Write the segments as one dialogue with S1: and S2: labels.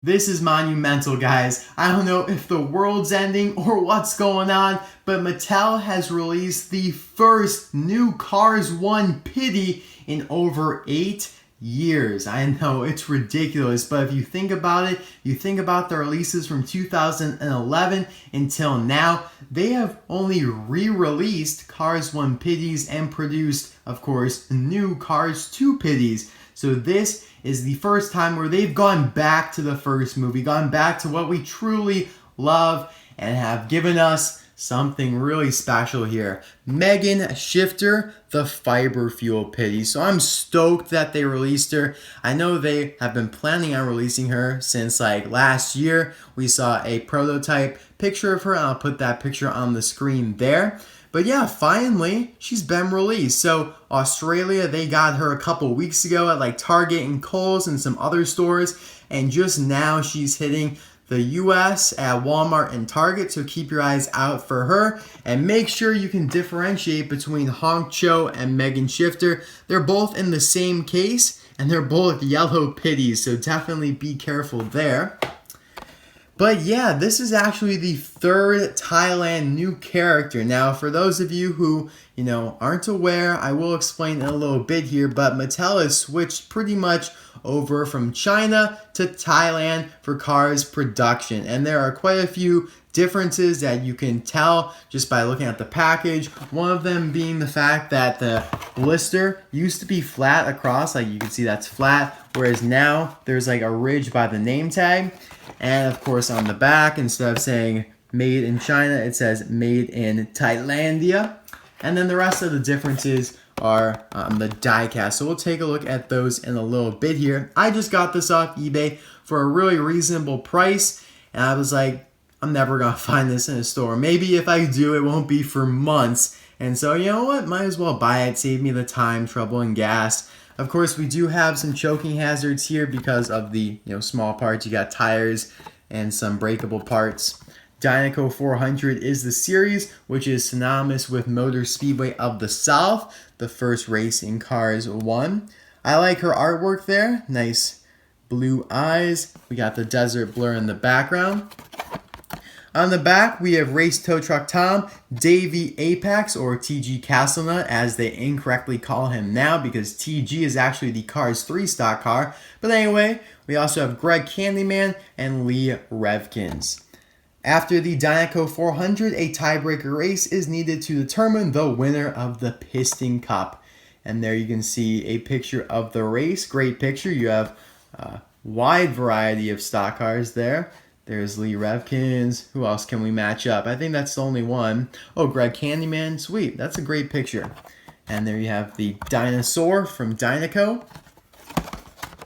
S1: This is monumental, guys. I don't know if the world's ending or what's going on, but Mattel has released the first new Cars 1 Pitty in over 8 years. I know, it's ridiculous, but if you think about it, you think about the releases from 2011 until now, they have only re-released Cars 1 Pitties and produced, of course, new Cars 2 Pitties. So this is the first time where they've gone back to the first movie, gone back to what we truly love, and have given us something really special here. Megan Shifter, the Fiber Fuel Pitty. So I'm stoked that they released her. I know they have been planning on releasing her since like last year. We saw a prototype picture of her, and I'll put that picture on the screen there. But yeah, finally, she's been released. So Australia, they got her a couple weeks ago at like Target and Kohl's and some other stores. And just now she's hitting the US at Walmart and Target. So keep your eyes out for her. And make sure you can differentiate between Honk Cho and Megan Shifter. They're both in the same case and they're both yellow pitties. So definitely be careful there. But yeah, this is actually the third Thailand new character. Now, for those of you who, aren't aware, I will explain in a little bit here, but Mattel has switched pretty much over from China to Thailand for cars production. And there are quite a few differences that you can tell just by looking at the package. One of them being the fact that the blister used to be flat across, like you can see that's flat, whereas now there's like a ridge by the name tag. And of course on the back, instead of saying made in China, it says made in Thailandia. And then the rest of the differences are on the die cast. So we'll take a look at those in a little bit here. I just got this off eBay for a really reasonable price. And I was like, I'm never going to find this in a store. Maybe if I do, it won't be for months. And so, you know what? Might as well buy it. Save me the time, trouble, and gas. Of course, we do have some choking hazards here because of the small parts. You got tires and some breakable parts. Dinoco 400 is the series, which is synonymous with Motor Speedway of the South, the first race in Cars 1. I like her artwork there. Nice blue eyes. We got the desert blur in the background. On the back, we have Race Tow Truck Tom, Davey Apex, or TG Castlenut, as they incorrectly call him now, because TG is actually the Cars 3 stock car. But anyway, we also have Greg Candyman and Lee Revkins. After the Dinoco 400, a tiebreaker race is needed to determine the winner of the Piston Cup. And there you can see a picture of the race. Great picture. You have a wide variety of stock cars there. There's Lee Revkins. Who else can we match up? I think that's the only one. Oh, Greg Candyman. Sweet. That's a great picture. And there you have the dinosaur from Dinoco.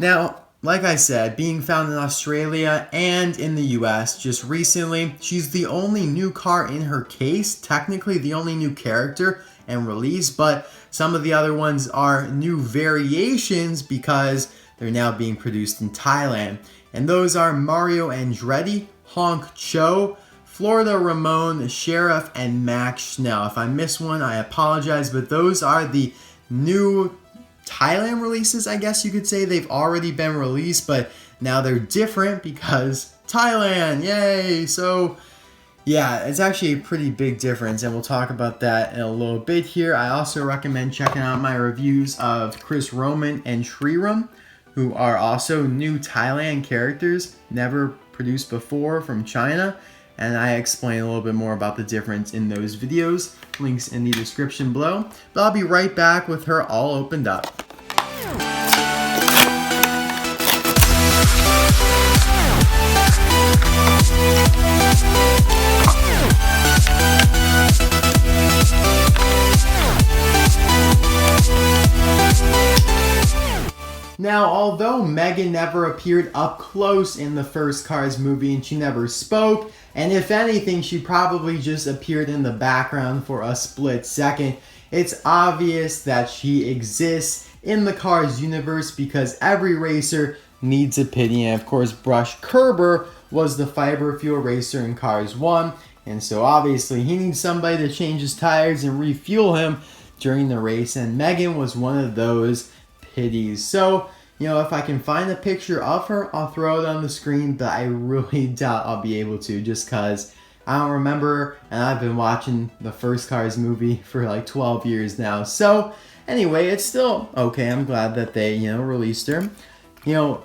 S1: Now, like I said, being found in Australia and in the US just recently, she's the only new car in her case, technically the only new character and release, but some of the other ones are new variations because they're now being produced in Thailand. And those are Mario Andretti, Honk Cho, Florida Ramon, Sheriff, and Max Schnell. If I miss one, I apologize, but those are the new Thailand releases, I guess you could say. They've already been released, but now they're different because Thailand, yay! So yeah, it's actually a pretty big difference, and we'll talk about that in a little bit here. I also recommend checking out my reviews of Chris Roman and Shriram, who are also new Thailand characters, never produced before from China. And I explain a little bit more about the difference in those videos. Links in the description below. But I'll be right back with her all opened up. Now, although Megan never appeared up close in the first Cars movie and she never spoke, and if anything, she probably just appeared in the background for a split second, it's obvious that she exists in the Cars universe because every racer needs a Pitty. And of course, Brush Kerber was the fiber fuel racer in Cars 1, and so obviously he needs somebody to change his tires and refuel him during the race, and Megan was one of those Pitties. So, You know, if I can find a picture of her, I'll throw it on the screen, but I really doubt I'll be able to just because I don't remember, and I've been watching the first Cars movie for like 12 years now. So anyway, it's still okay. I'm glad that they, released her. You know,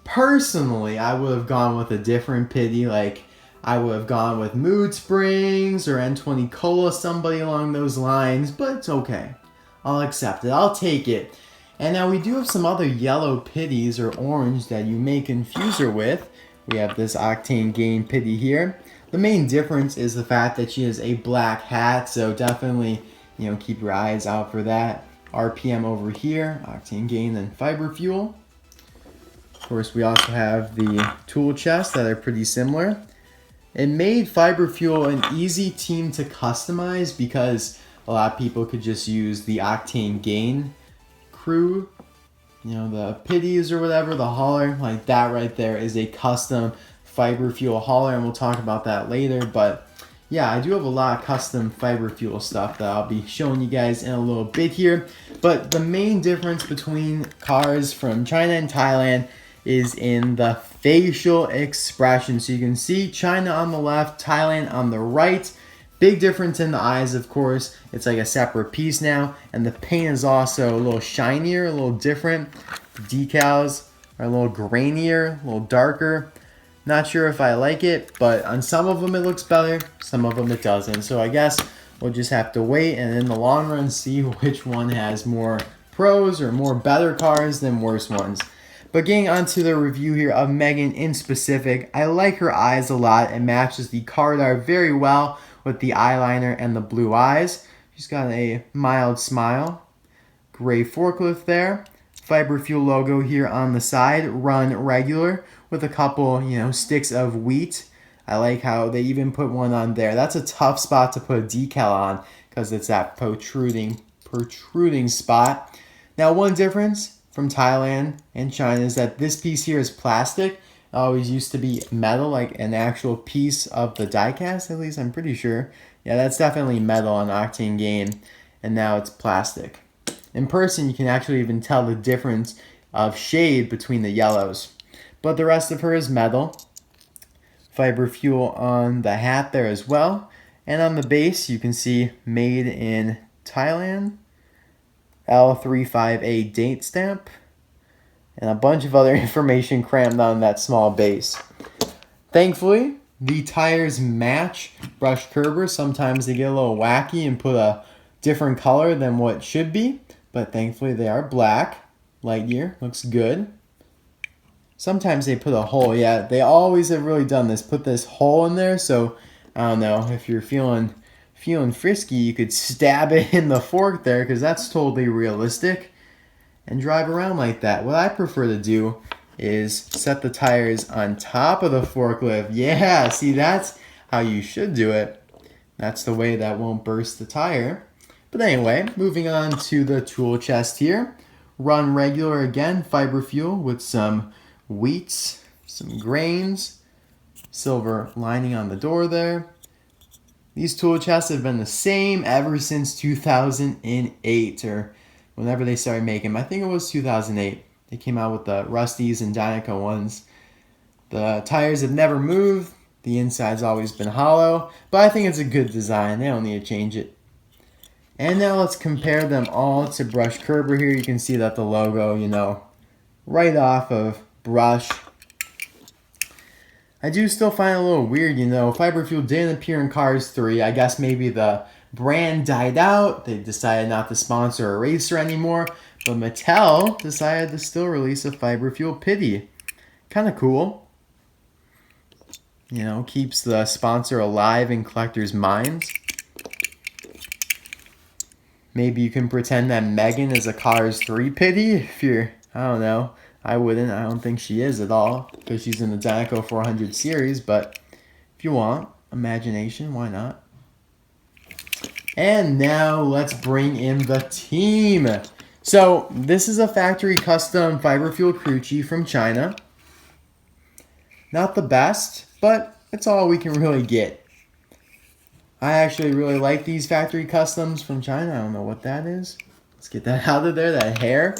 S1: personally, I would have gone with a different Pitty. Like, I would have gone with Mood Springs or N20 Cola, somebody along those lines, but it's okay. I'll accept it. I'll take it. And now we do have some other yellow Pitties or orange that you may confuse her with. We have this Octane Gain Pitty here. The main difference is the fact that she has a black hat, so definitely, keep your eyes out for that. RPM over here, Octane Gain and Fiber Fuel. Of course, we also have the tool chests that are pretty similar. It made Fiber Fuel an easy team to customize because a lot of people could just use the Octane Gain crew, the Pitties or whatever, the hauler, like that right there is a custom Fiber Fuel hauler, and we'll talk about that later. But yeah, I do have a lot of custom Fiber Fuel stuff that I'll be showing you guys in a little bit here. But the main difference between cars from China and Thailand is in the facial expression. So you can see China on the left, Thailand on the right. Big difference in the eyes, of course. It's like a separate piece now. And the paint is also a little shinier, a little different. The decals are a little grainier, a little darker. Not sure if I like it, but on some of them it looks better, some of them it doesn't. So I guess we'll just have to wait and in the long run see which one has more pros or more better cars than worse ones. But getting onto the review here of Megan in specific, I like her eyes a lot. It matches the card art very well with the eyeliner and the blue eyes. She's got a mild smile. Gray forklift there. Fiber Fuel logo here on the side. Run regular with a couple, sticks of wheat. I like how they even put one on there. That's a tough spot to put a decal on because it's that protruding spot. Now, one difference from Thailand and China is that this piece here is plastic. It always used to be metal, like an actual piece of the diecast, at least I'm pretty sure. Yeah, that's definitely metal on Octane Gain, and now it's plastic. In person, you can actually even tell the difference of shade between the yellows. But the rest of her is metal. Fiber Fuel on the hat there as well. And on the base, you can see made in Thailand. L35A date stamp. And a bunch of other information crammed on that small base. Thankfully, the tires match brushed curbers. Sometimes they get a little wacky and put a different color than what should be. But thankfully they are black. Lightyear looks good. Sometimes they put a hole. Yeah, they always have really done this. Put this hole in there. So, I don't know, if you're feeling frisky, you could stab it in the fork there because that's totally realistic. And drive around like that. What I prefer to do is set the tires on top of the forklift. Yeah, see, that's how you should do it. That's the way that won't burst the tire. But anyway, moving on to the tool chest here. Run regular again, Fiber Fuel with some wheats, some grains, silver lining on the door there. These tool chests have been the same ever since 2008 or whenever they started making them. I think it was 2008. They came out with the Rusties and Dinoco ones. The tires have never moved. The inside's always been hollow, but I think it's a good design. They don't need to change it. And now let's compare them all to Brush Curber here. You can see that the logo, right off of Brush. I do still find it a little weird, Fiber Fuel didn't appear in Cars 3. I guess maybe the brand died out. They decided not to sponsor a racer anymore. But Mattel decided to still release a Fiber Fuel Pitty. Kind of cool. Keeps the sponsor alive in collectors' minds. Maybe you can pretend that Megan is a Cars 3 Pitty if you're, I don't know. I wouldn't. I don't think she is at all because she's in the Dinoco 400 series. But if you want, imagination, why not? And now let's bring in the team. So this is a factory custom Fiber Fuel crew chief from China. Not the best, but it's all we can really get. I actually really like these factory customs from China. I don't know what that is. Let's get that out of there, that hair.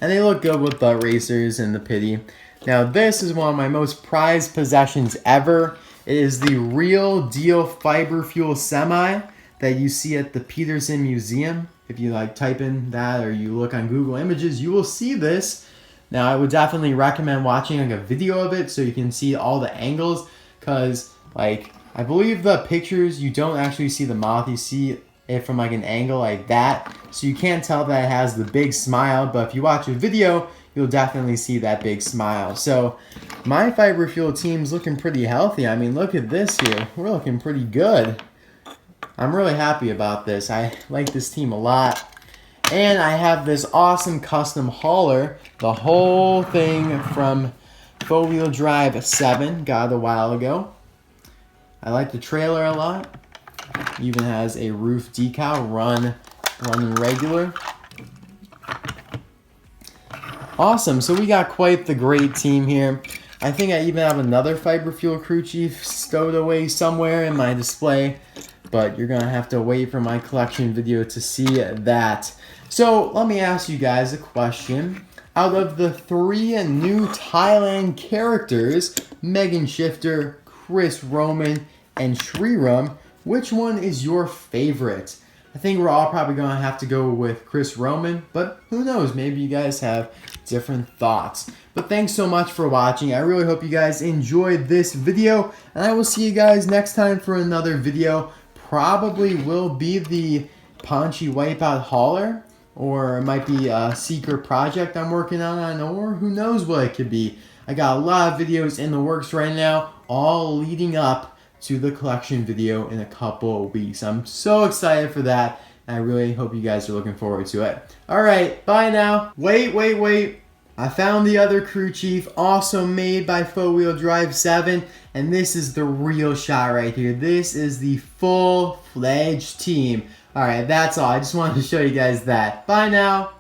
S1: and they look good with the racers and the Pitty. Now this is one of my most prized possessions ever. It is the real deal fiber fuel semi that you see at the Peterson Museum. If you like type in that or you look on Google Images, you will see this. Now I would definitely recommend watching like a video of it so you can see all the angles, because like I believe the pictures you don't actually see the moth, you see it from like an angle like that, so you can't tell that it has the big smile, but if you watch a video you'll definitely see that big smile. So my fiber fuel team's looking pretty healthy. I mean, look at this here, we're looking pretty good. I'm really happy about this. I like this team a lot. And I have this awesome custom hauler, the whole thing from 4-wheel drive 7, got it a while ago. I like the trailer a lot. Even has a roof decal, running regular. Awesome, so we got quite the great team here. I think I even have another fiber fuel crew chief stowed away somewhere in my display, but you're gonna have to wait for my collection video to see that. So let me ask you guys a question. Out of the 3 new Thailand characters, Megan Shifter, Chris Roman, and Shriram, which one is your favorite? I think we're all probably going to have to go with Chris Roman, but who knows, maybe you guys have different thoughts. But thanks so much for watching. I really hope you guys enjoyed this video, and I will see you guys next time for another video. Probably will be the Paunchy Wipeout hauler, or it might be a secret project I'm working on, or who knows what it could be. I got a lot of videos in the works right now, all leading up to the collection video in a couple of weeks. I'm so excited for that, and I really hope you guys are looking forward to it. Alright, bye now. Wait. I found the other crew chief, also made by 4-wheel drive 7, and this is the real shot right here. This is the full-fledged team. Alright, that's all. I just wanted to show you guys that. Bye now.